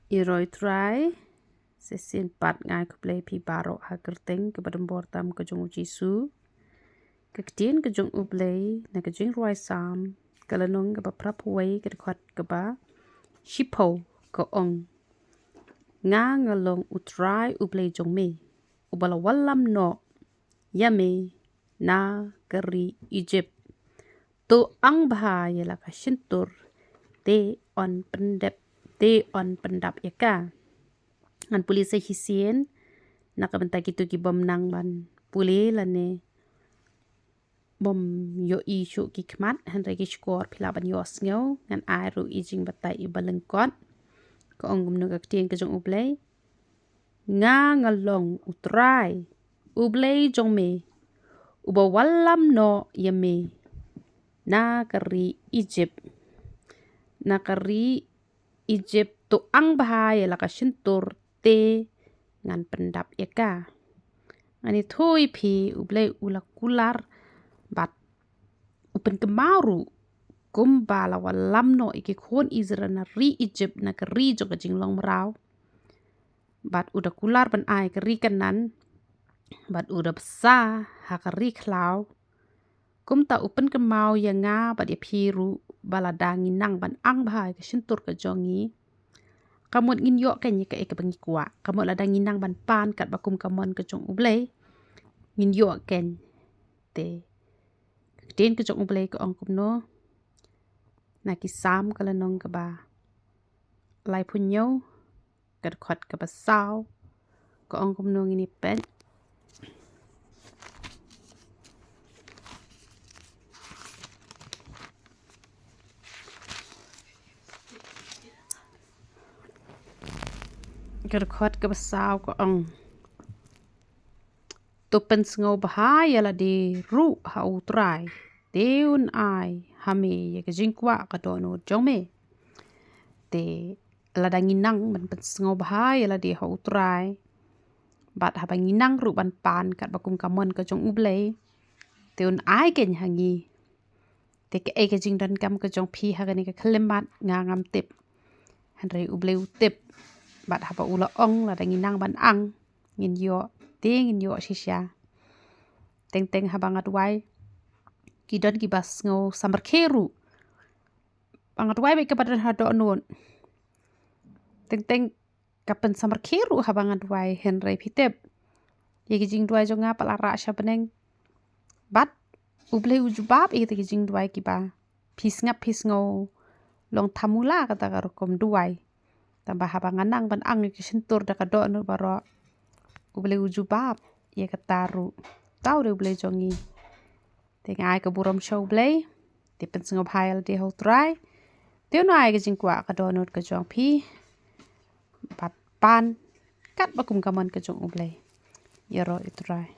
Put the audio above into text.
Iroi try sesin pat ngai kuplay pi barok hakerteng ke badembor tam ke jong ujisu kedien ke jong ublay na ke jing ruai sam kalanong ke baprap huai ke dekat ke ba shipo ke ong nga ngalong utrai ublay jong me ubala walam no yame na keri Egypt to ang bahaya la ka shyntur te on pendap yaka ngan polisi hisien nak bentak itu ki bom nang ban puli lane bom yo isu ki kmat han regi skor pila ban yos ngau ngan airu ijing batai i balengkot ko ongum no gaktieng ke jong ublay nga ngalong utrai ublay jong me uba walam no yame na kari Egypt to ang bahaya la ka shyntur te ngan pendap yaka ngani thui pi ublay ula kular bat upen kemaru kumbala walam no iki khon Israel na ri Egypt na keri jo kajing long merau bat udah kular ban ai keri kanan bat udah besar ha keri klau kum ta upen kemau yang nga bat ya piru bala dangi nang ban ang bahai ke shyntur ke jongi kamut ngin yo kenya ke bangi kwa kamut la dangi nang ban pan kat bakum kamon ke jong ublay ngin yo ken te den ke jong ublay ke ong kum no na ki sam kala nong ke ba lai punyo ke khot ke ba saw ke ong kum no ngini pen kerkhot ke besau ko ang tupen sngo bahaya la di ru ha utrai deun ai hame ye ke jingkwa ka dono jome te la danginang ban pen sngo bahaya la di ha utrai bat ha banginang ru ban pan kat bakum kamon ke jong ublay teun ai ken hangi te ke ke jing dan kam ke jong pi ha ni ke klemat ngam tip han rei ublay utip bat hapa ula ong la danginang ban ang ngin yo ngin yo shisha teng habangat wai kidon ki bas ngo samar keru bangat wai be kepadan hado non teng kapen samar keru habangat wai henry pitep ye kijing duai jonga palara sha beneng bat ublay ujubab e kijing duai ki ba pis ngo long tamula kata karokom duai tambah habanganang ban ang ki shyntur da kado no baro ublay ujubab ye kataru tau de ublay jongi teng ai ke buram show ublay te penseng of hail de ho try te no ai ke jingkwa kado no ke jong pi pat pan kat bakum kamon ke jong ublay yero itrai